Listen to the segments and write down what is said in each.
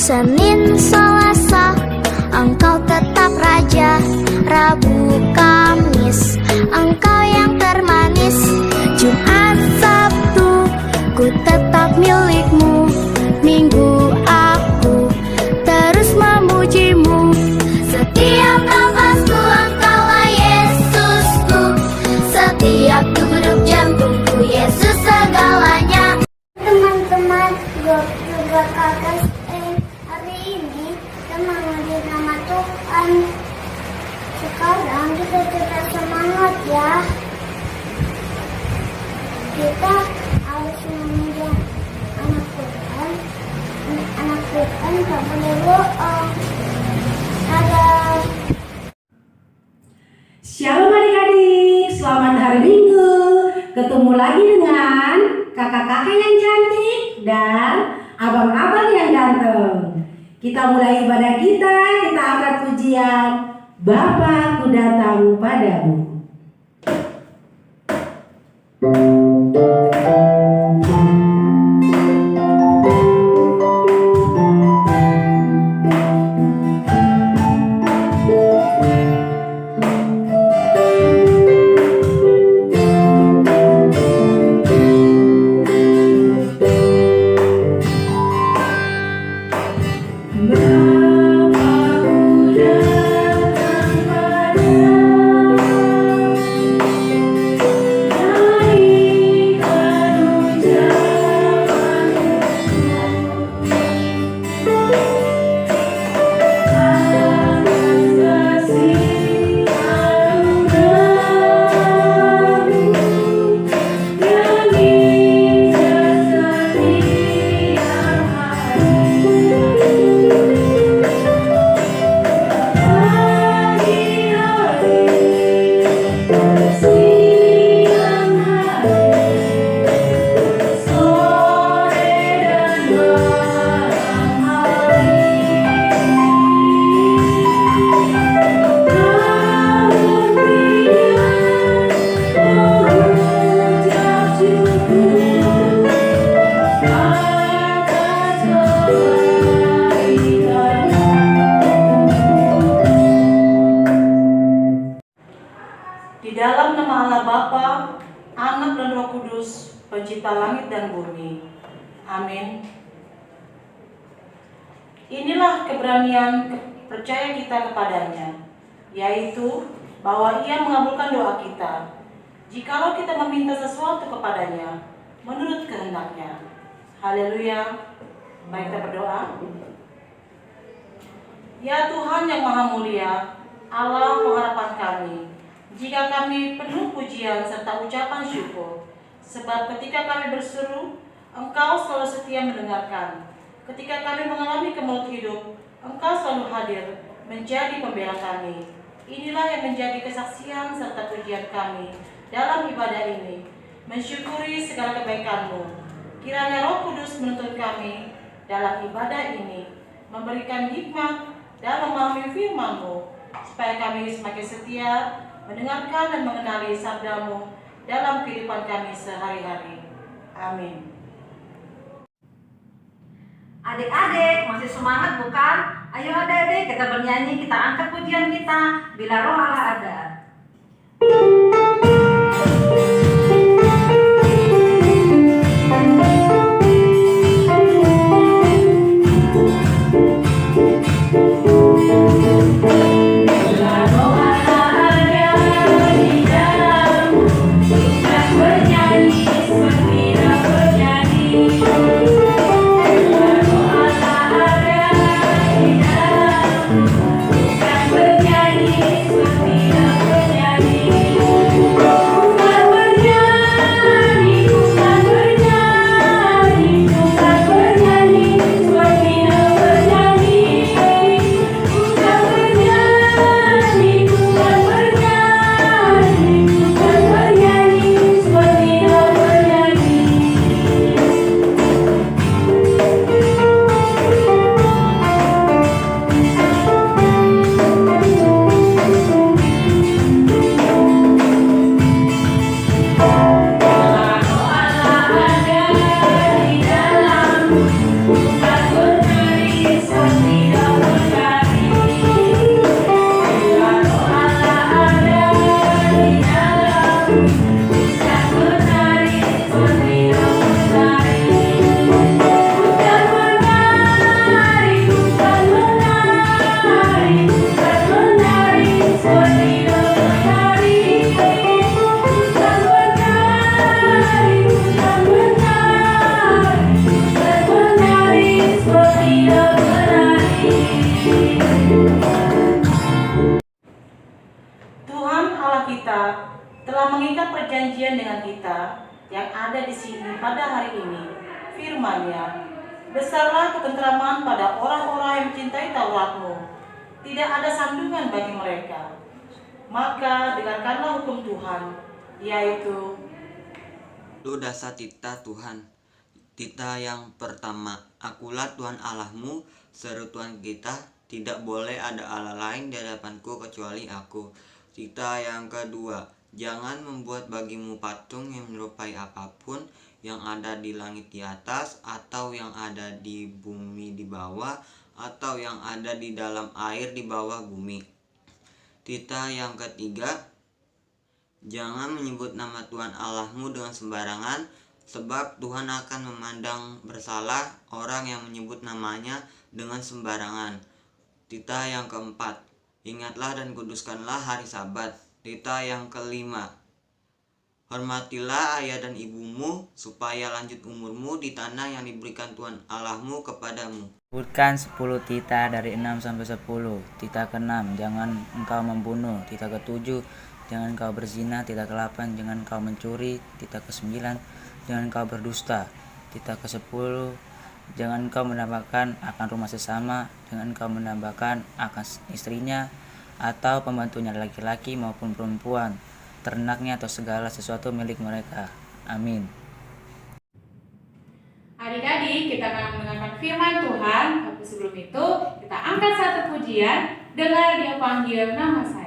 Senin, Selasa, Engkau tetap Raja. Rabu, Kamis, Engkau yang termanis. Jumat, Sabtu, ku tetap milik-Mu. Minggu, aku terus memuji-Mu. Setiap nafasku Engkaulah Yesusku. Setiap degup jantungku Yesus segalanya. Teman-teman, juga kakak hari ini kita mengalir nama Tuhan. Sekarang kita tetap semangat ya. Kita harus memuja anak Tuhan. Anak Tuhan tak boleh bohong. Dadah. Shalom adik-adik, selamat hari Minggu. Ketemu lagi dengan kakak-kakak yang cantik dan abang-abang yang ganteng. Kita mulai ibadah kita angkat pujian. Bapa, ku datang padamu. Di dalam nama Allah Bapa, Anak dan Roh Kudus, Pencipta langit dan bumi. Amin. Inilah keberanian percaya kita kepadanya, yaitu bahwa Ia mengabulkan doa kita, jikalau kita meminta sesuatu kepadanya, menurut kehendaknya. Haleluya. Mari kita berdoa. Ya Tuhan yang Maha Mulia, Allah pengharapan kami, jika kami penuh pujian serta ucapan syukur, sebab ketika kami berseru, Engkau selalu setia mendengarkan. Ketika kami mengalami kemelut hidup, Engkau selalu hadir menjadi pembela kami. Inilah yang menjadi kesaksian serta pujian kami dalam ibadah ini, mensyukuri segala kebaikan-Mu. Kiranya Roh Kudus menuntun kami dalam ibadah ini, memberikan hikmat dan memahami firman-Mu, supaya kami semakin setia mendengarkan dan mengenali sabda-Mu dalam kehidupan kami sehari-hari. Amin. Adik-adik masih semangat bukan? Ayo adik-adik kita bernyanyi, kita angkat pujian kita bila Roh Allah ada. Bernyanyi seperti pada hari ini. Firman-Nya, besarlah ketentraman pada orang-orang yang mencintai Taurat-Mu. Tidak ada sandungan bagi mereka. Maka dengarkanlah hukum Tuhan, yaitu Lu dasar tita Tuhan, tita yang pertama, akulah Tuhan Allahmu, seru Tuhan kita, tidak boleh ada Allah lain di hadapanku kecuali aku. Tita yang kedua, jangan membuat bagimu patung yang menyerupai apapun yang ada di langit di atas, atau yang ada di bumi di bawah, atau yang ada di dalam air di bawah bumi. Tita yang ketiga, jangan menyebut nama Tuhan Allahmu dengan sembarangan, sebab Tuhan akan memandang bersalah orang yang menyebut namanya dengan sembarangan. Tita yang keempat, ingatlah dan kuduskanlah hari Sabat. Tita yang kelima, hormatilah ayah dan ibumu, supaya lanjut umurmu di tanah yang diberikan Tuhan Allahmu kepadamu. Sebutkan 10 tita dari 6 sampai 10. Tita ke-6, jangan engkau membunuh. Tita ke-7, jangan engkau berzina. Tita ke-8, jangan engkau mencuri. Tita ke-9, jangan engkau berdusta. Tita ke-10, jangan engkau menambahkan akan rumah sesama. Jangan engkau menambahkan akan istrinya atau pembantunya laki-laki maupun perempuan, ternaknya atau segala sesuatu milik mereka. Amin. Adik-adik, kita akan mendengarkan firman Tuhan. Tapi sebelum itu, kita angkat satu pujian. Dengar Dia panggil nama saya.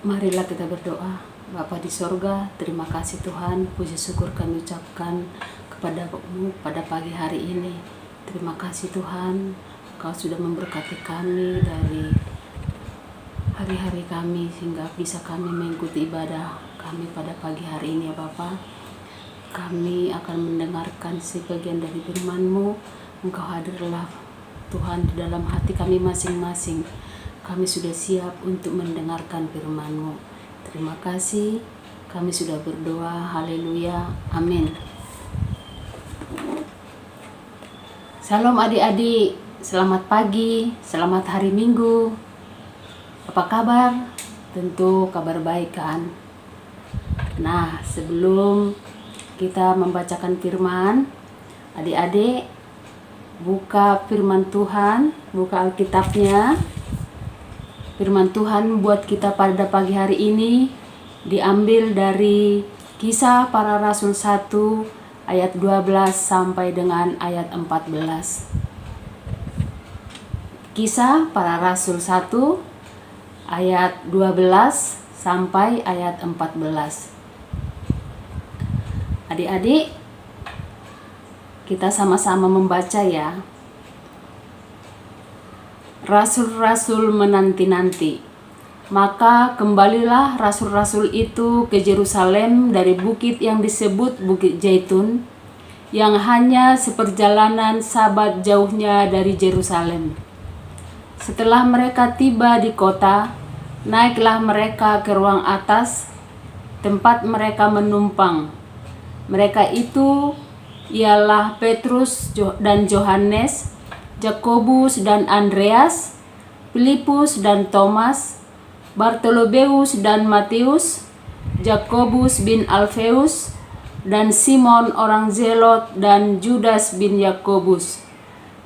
Marilah kita berdoa. Bapa di sorga, terima kasih Tuhan, puji syukur kami ucapkan kepada-Mu pada pagi hari ini. Terima kasih Tuhan, Kau sudah memberkati kami dari hari-hari kami sehingga bisa kami mengikuti ibadah kami pada pagi hari ini ya Bapa. Kami akan mendengarkan sebagian dari firman-Mu. Engkau hadirlah Tuhan di dalam hati kami masing-masing. Kami sudah siap untuk mendengarkan firman-Mu. Terima kasih. Kami sudah berdoa. Haleluya. Amin. Salam adik-adik. Selamat pagi. Selamat hari Minggu. Apa kabar? Tentu kabar baik kan? Nah, sebelum kita membacakan firman, adik-adik buka firman Tuhan, buka Alkitabnya. Firman Tuhan buat kita pada pagi hari ini diambil dari Kisah Para Rasul 1 ayat 12 sampai dengan ayat 14. Kisah Para Rasul 1 ayat 12 sampai ayat 14. Adik-adik, kita sama-sama membaca ya. Rasul-rasul menanti-nanti. Maka kembalilah rasul-rasul itu ke Yerusalem dari bukit yang disebut Bukit Zaitun, yang hanya seperjalanan sabat jauhnya dari Yerusalem. Setelah mereka tiba di kota, naiklah mereka ke ruang atas, tempat mereka menumpang. Mereka itu ialah Petrus dan Yohanes, Yakobus dan Andreas, Filipus dan Thomas, Bartolomeus dan Matius, Yakobus bin Alfeus, dan Simon orang Zelot dan Judas bin Yakobus.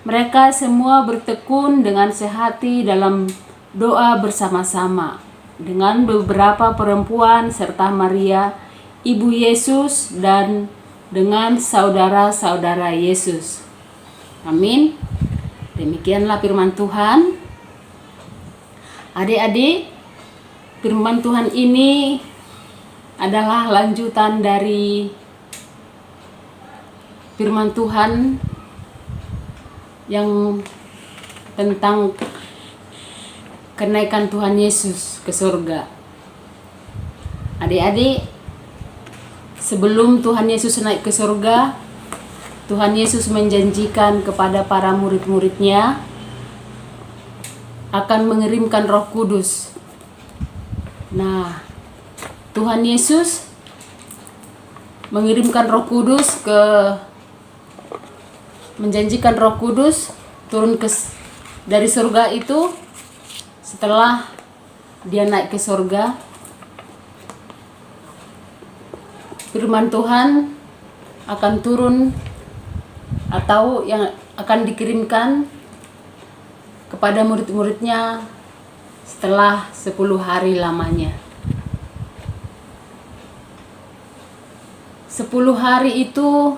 Mereka semua bertekun dengan sehati dalam doa bersama-sama dengan beberapa perempuan serta Maria, ibu Yesus, dan dengan saudara-saudara Yesus. Amin. Demikianlah firman Tuhan. Adik-adik, firman Tuhan ini adalah lanjutan dari firman Tuhan yang tentang kenaikan Tuhan Yesus ke surga. Adik-adik, sebelum Tuhan Yesus naik ke surga, Tuhan Yesus menjanjikan kepada para murid-muridnya akan mengirimkan Roh Kudus. Nah, Tuhan Yesus mengirimkan Roh Kudus menjanjikan Roh Kudus turun dari surga itu setelah dia naik ke surga. Firman Tuhan akan turun atau yang akan dikirimkan kepada murid-muridnya setelah 10 hari lamanya. 10 hari itu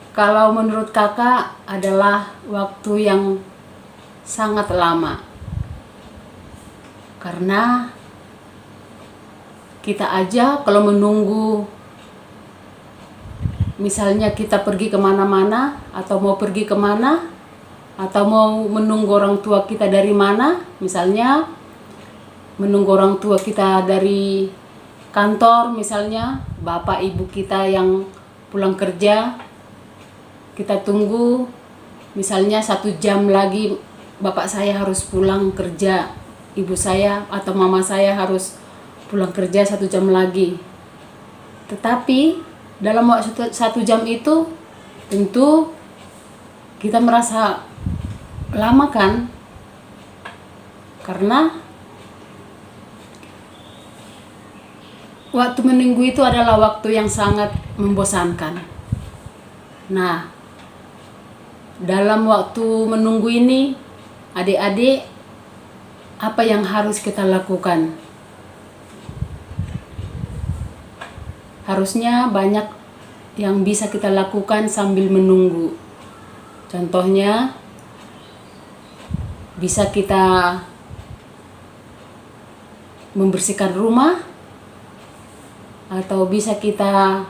kalau menurut kakak adalah waktu yang sangat lama. Karena kita aja kalau menunggu, misalnya kita pergi kemana-mana atau mau pergi kemana, atau mau menunggu orang tua kita dari mana, misalnya menunggu orang tua kita dari kantor, misalnya bapak ibu kita yang pulang kerja, kita tunggu misalnya 1 jam lagi bapak saya harus pulang kerja, ibu saya atau mama saya harus pulang kerja 1 jam lagi. Tetapi dalam waktu 1 jam itu tentu kita merasa lama kan? Karena waktu menunggu itu adalah waktu yang sangat membosankan. Nah, dalam waktu menunggu ini, adik-adik, apa yang harus kita lakukan? Harusnya banyak yang bisa kita lakukan sambil menunggu. Contohnya, bisa kita membersihkan rumah, atau bisa kita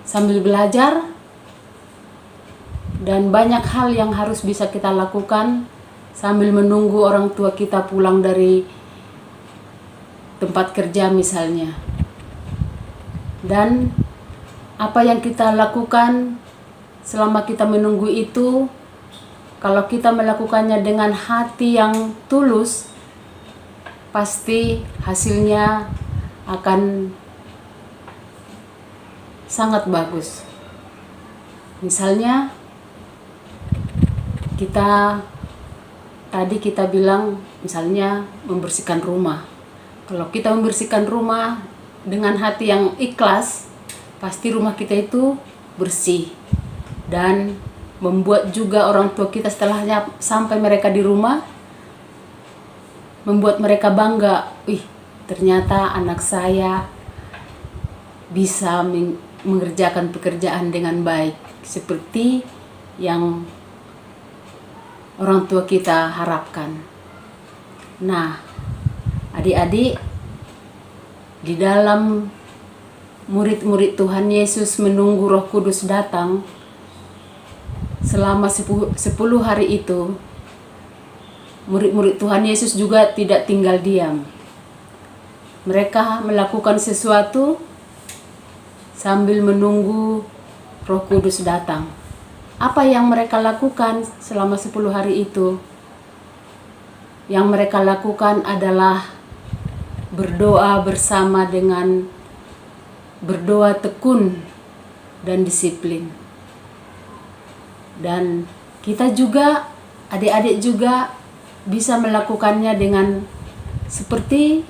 sambil belajar, dan banyak hal yang harus bisa kita lakukan sambil menunggu orang tua kita pulang dari tempat kerja misalnya. Dan apa yang kita lakukan selama kita menunggu itu, kalau kita melakukannya dengan hati yang tulus, pasti hasilnya akan sangat bagus. Misalnya tadi kita bilang misalnya membersihkan rumah. Kalau kita membersihkan rumah dengan hati yang ikhlas, pasti rumah kita itu bersih dan membuat juga orang tua kita setelahnya sampai mereka di rumah, membuat mereka bangga. Ternyata anak saya bisa mengerjakan pekerjaan dengan baik seperti yang orang tua kita harapkan. Nah, adik-adik, di dalam murid-murid Tuhan Yesus menunggu Roh Kudus datang selama 10 hari itu, murid-murid Tuhan Yesus juga tidak tinggal diam. Mereka melakukan sesuatu sambil menunggu Roh Kudus datang. Apa yang mereka lakukan selama 10 hari itu? Yang mereka lakukan adalah berdoa bersama dengan berdoa tekun dan disiplin. Dan kita juga, adik-adik juga bisa melakukannya dengan seperti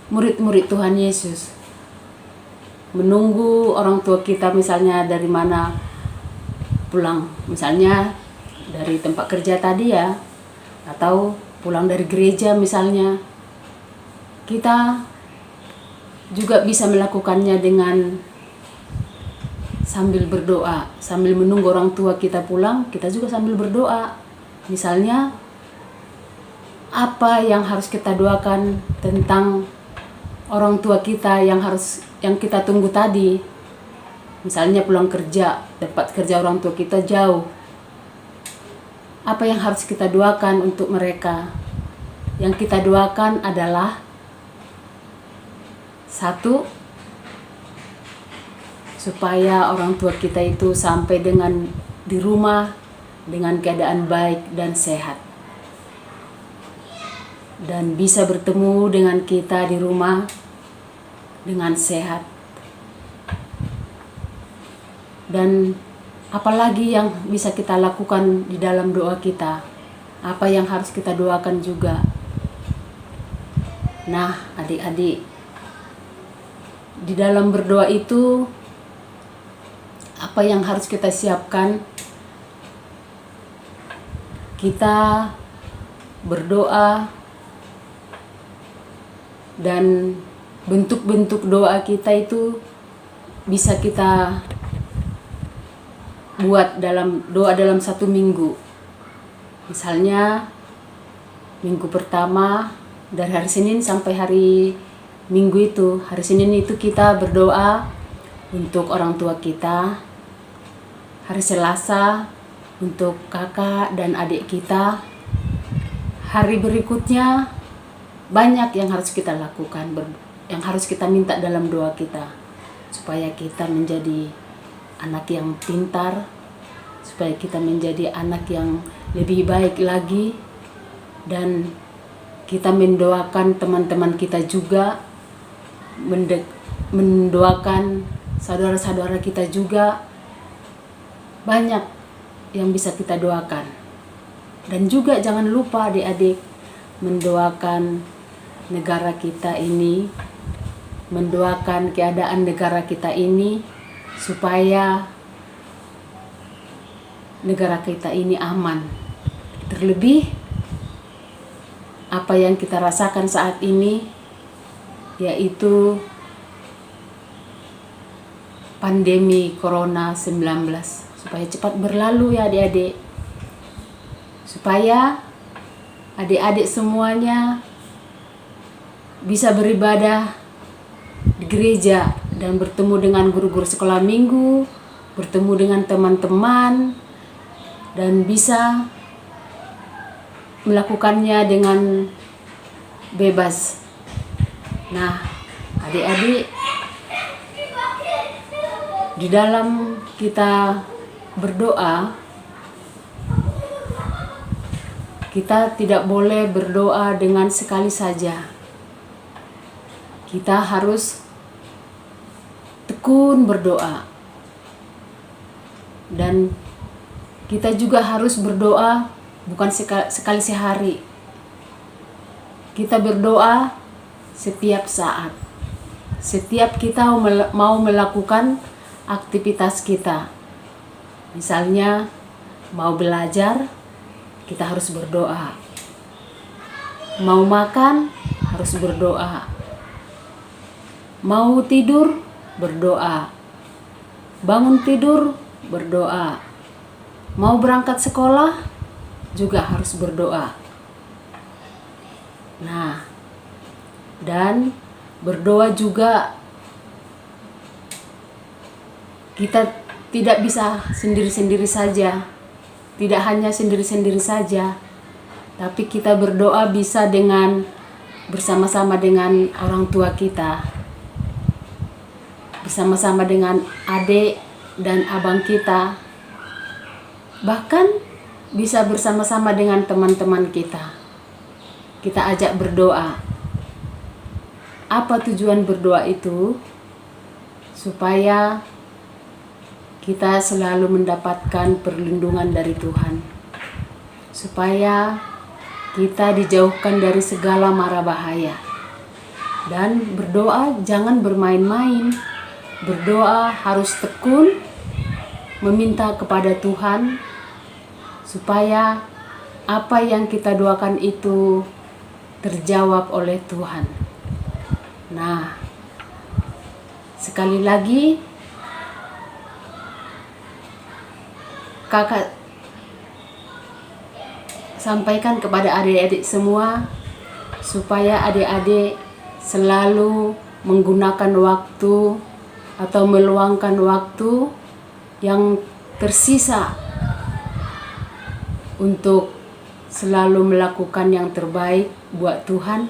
murid-murid Tuhan Yesus. Menunggu orang tua kita misalnya dari mana pulang, misalnya dari tempat kerja tadi ya, atau pulang dari gereja misalnya. Kita juga bisa melakukannya dengan sambil berdoa, sambil menunggu orang tua kita pulang, kita juga sambil berdoa. Misalnya apa yang harus kita doakan tentang orang tua kita yang kita tunggu tadi. Misalnya pulang kerja, tempat kerja orang tua kita jauh. Apa yang harus kita doakan untuk mereka? Yang kita doakan adalah satu, supaya orang tua kita itu sampai di rumah dengan keadaan baik dan sehat. Dan bisa bertemu dengan kita di rumah dengan sehat. Dan apalagi yang bisa kita lakukan di dalam doa kita? Apa yang harus kita doakan juga? Nah, adik-adik, di dalam berdoa itu apa yang harus kita siapkan? Kita berdoa dan bentuk-bentuk doa kita itu bisa kita buat doa dalam 1 minggu. Misalnya minggu pertama dari hari Senin sampai hari Minggu itu. Hari Senin itu kita berdoa untuk orang tua kita. Hari Selasa untuk kakak dan adik kita. Hari berikutnya banyak yang harus kita lakukan, yang harus kita minta dalam doa kita, supaya kita menjadi anak yang pintar, supaya kita menjadi anak yang lebih baik lagi, dan kita mendoakan teman-teman kita juga, mendoakan saudara-saudara kita juga. Banyak yang bisa kita doakan. Dan juga jangan lupa adik-adik mendoakan negara kita ini, mendoakan keadaan negara kita ini supaya negara kita ini aman. Terlebih apa yang kita rasakan saat ini, yaitu pandemi Corona 19, supaya cepat berlalu ya adik-adik, supaya adik-adik semuanya bisa beribadah di gereja dan bertemu dengan guru-guru sekolah minggu, bertemu dengan teman-teman, dan bisa melakukannya dengan bebas. Nah, adik-adik, di dalam kita berdoa, kita tidak boleh berdoa dengan sekali saja. Kita harus tekun berdoa. Dan kita juga harus berdoa bukan sekali sehari. Kita berdoa setiap saat. Setiap kita mau melakukan aktivitas kita. Misalnya mau belajar, kita harus berdoa. Mau makan, harus berdoa. Mau tidur, berdoa. Bangun tidur, berdoa. Mau berangkat sekolah, juga harus berdoa. Nah, dan berdoa juga kita tidak bisa sendiri-sendiri saja. Tidak hanya sendiri-sendiri saja, tapi kita berdoa bisa bersama-sama dengan orang tua kita, bersama-sama dengan adik dan abang kita, bahkan bisa bersama-sama dengan teman-teman kita. Kita ajak berdoa. Apa tujuan berdoa itu? Supaya kita selalu mendapatkan perlindungan dari Tuhan, supaya kita dijauhkan dari segala mara bahaya. Dan berdoa jangan bermain-main. Berdoa harus tekun, meminta kepada Tuhan supaya apa yang kita doakan itu terjawab oleh Tuhan. Nah, sekali lagi kakak sampaikan kepada adik-adik semua supaya adik-adik selalu menggunakan waktu atau meluangkan waktu yang tersisa untuk selalu melakukan yang terbaik buat Tuhan,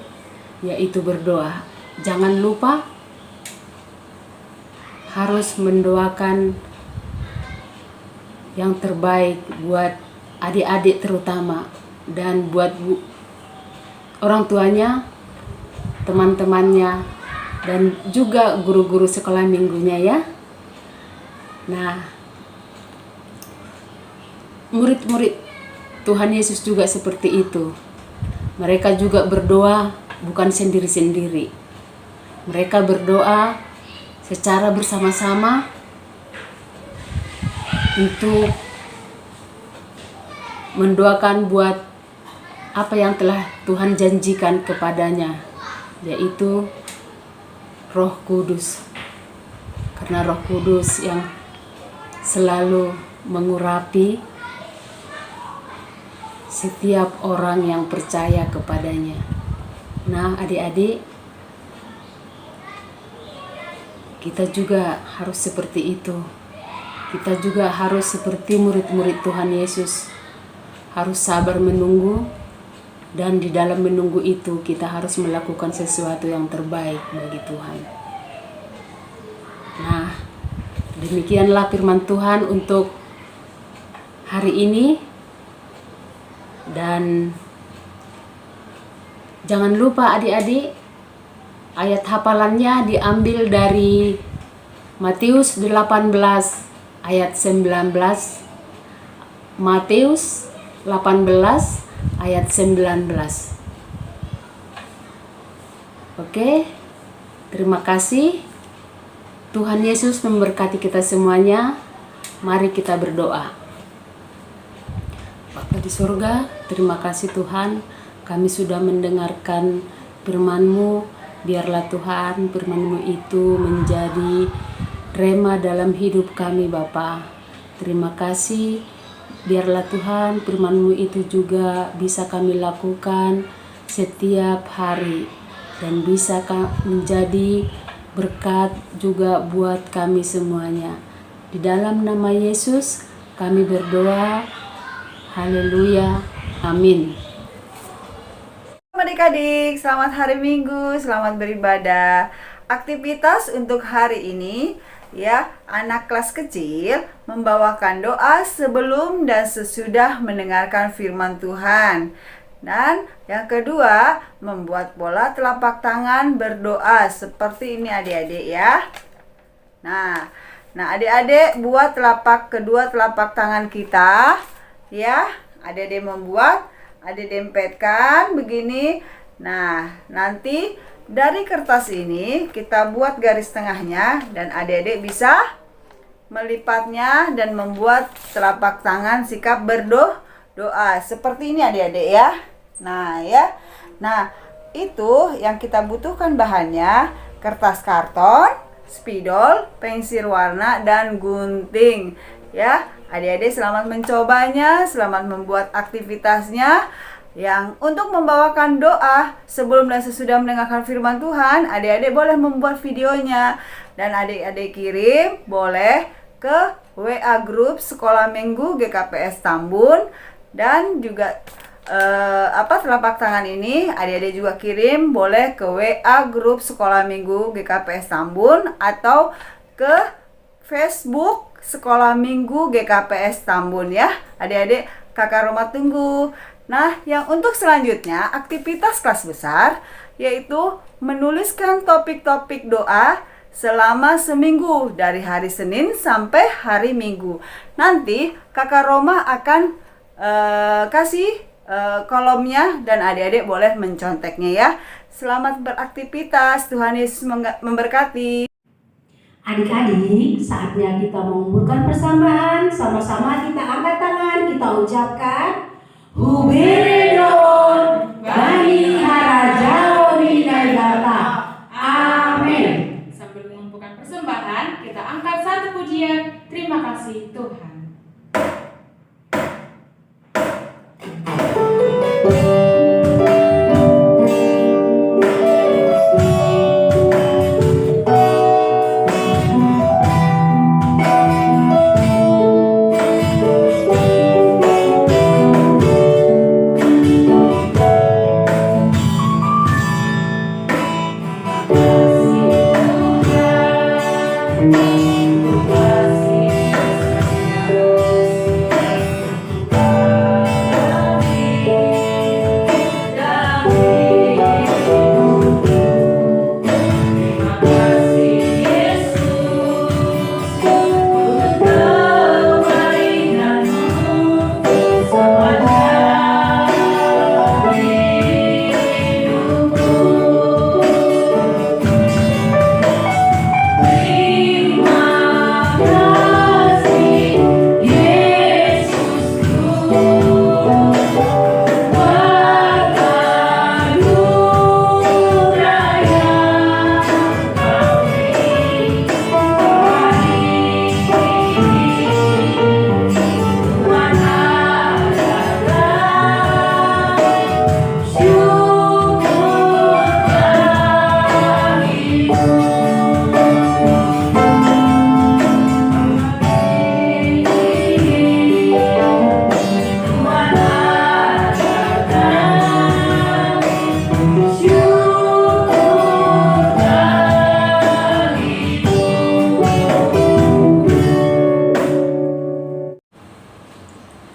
yaitu berdoa. Jangan lupa harus mendoakan yang terbaik buat adik-adik terutama, dan buat orang tuanya, teman-temannya, dan juga guru-guru sekolah minggunya ya. Nah, murid-murid Tuhan Yesus juga seperti itu. Mereka juga berdoa bukan sendiri-sendiri. Mereka berdoa secara bersama-sama untuk mendoakan buat apa yang telah Tuhan janjikan kepadanya, yaitu Roh Kudus. Karena Roh Kudus yang selalu mengurapi setiap orang yang percaya kepadanya. Nah, adik-adik, kita juga harus seperti itu. Kita juga harus seperti murid-murid Tuhan Yesus, harus sabar menunggu, dan di dalam menunggu itu kita harus melakukan sesuatu yang terbaik bagi Tuhan. Nah, demikianlah firman Tuhan untuk hari ini. Dan jangan lupa adik-adik, ayat hafalannya diambil dari Matius 18 ayat 19. Matius 18 ayat 19. Oke, terima kasih. Tuhan Yesus memberkati kita semuanya. Mari kita berdoa. Bapa di surga, terima kasih Tuhan, kami sudah mendengarkan firman-Mu. Biarlah Tuhan firman-Mu itu menjadi rema dalam hidup kami Bapa. Terima kasih. Biarlah Tuhan firman-Mu itu juga bisa kami lakukan setiap hari, dan bisa menjadi berkat juga buat kami semuanya. Di dalam nama Yesus kami berdoa. Haleluya. Amin. Adik-adik, selamat hari Minggu, selamat beribadah. Aktivitas untuk hari ini, ya, anak kelas kecil membawakan doa sebelum dan sesudah mendengarkan firman Tuhan. Dan yang kedua, membuat bola telapak tangan berdoa seperti ini adik-adik ya. Nah, adik-adik buat kedua telapak tangan kita, ya. Adik-adik membuat, adik dempetkan begini. Nah, nanti dari kertas ini kita buat garis tengahnya, dan adik-adik bisa melipatnya dan membuat telapak tangan sikap berdoa seperti ini adik-adik ya. Nah, ya. Nah, itu yang kita butuhkan bahannya: kertas karton, spidol, pensil warna, dan gunting. Ya, adik-adik selamat mencobanya, selamat membuat aktivitasnya. Yang untuk membawakan doa sebelum dan sesudah mendengarkan firman Tuhan, adik-adik boleh membuat videonya dan adik-adik kirim boleh ke WA grup Sekolah Minggu GKPS Tambun. Dan juga telapak tangan ini adik-adik juga kirim boleh ke WA grup Sekolah Minggu GKPS Tambun, atau ke Facebook Sekolah Minggu GKPS Tambun ya. Adik-adik, Kakak Roma tunggu. Nah, yang untuk selanjutnya aktivitas kelas besar yaitu menuliskan topik-topik doa selama seminggu dari hari Senin sampai hari Minggu. Nanti Kakak Roma akan kasih kolomnya dan adik-adik boleh menconteknya ya. Selamat beraktivitas, Tuhan Yesus memberkati. Adik-adik, saatnya kita mengumpulkan persembahan. Sama-sama kita angkat tangan, kita ucapkan Huberedon Bani Harajawo Dinagata. Amin. Sambil mengumpulkan persembahan, kita angkat satu pujian. Terima kasih Tuhan.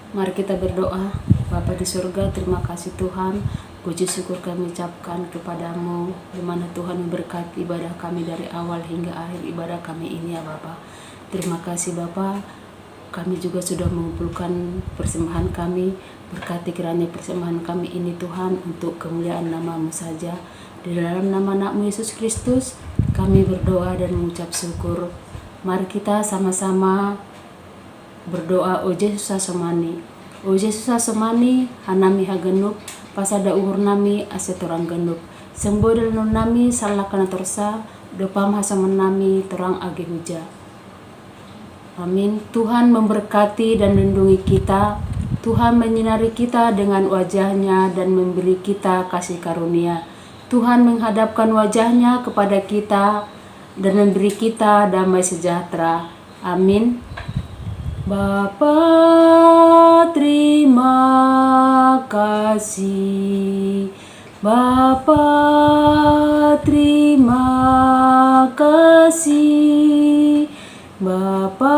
Mari kita berdoa. Bapa di surga, terima kasih Tuhan. Puji syukur kami ucapkan kepadamu, di mana Tuhan memberkati ibadah kami dari awal hingga akhir ibadah kami ini ya Bapa. Terima kasih Bapa. Kami juga sudah mengumpulkan persembahan kami. Berkati kiranya persembahan kami ini Tuhan untuk kemuliaan nama-Mu saja. Di dalam nama anak-Mu Yesus Kristus kami berdoa dan mengucap syukur. Mari kita sama-sama berdoa. O Yesus asomani, o Yesus asomani, hanami hagenuk, pasada uhur nami asetorang genuk, sembodel nun nami salakana torsa, dopam hasaman nami terang age huja. Amin. Tuhan memberkati dan melindungi kita. Tuhan menyinari kita dengan wajahnya dan memberi kita kasih karunia. Tuhan menghadapkan wajahnya kepada kita dan memberi kita damai sejahtera. Amin. Bapa, terima kasih. Bapa, terima kasih. Bapa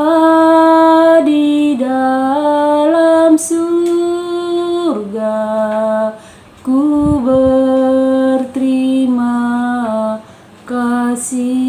di dalam surga, ku berterima kasih.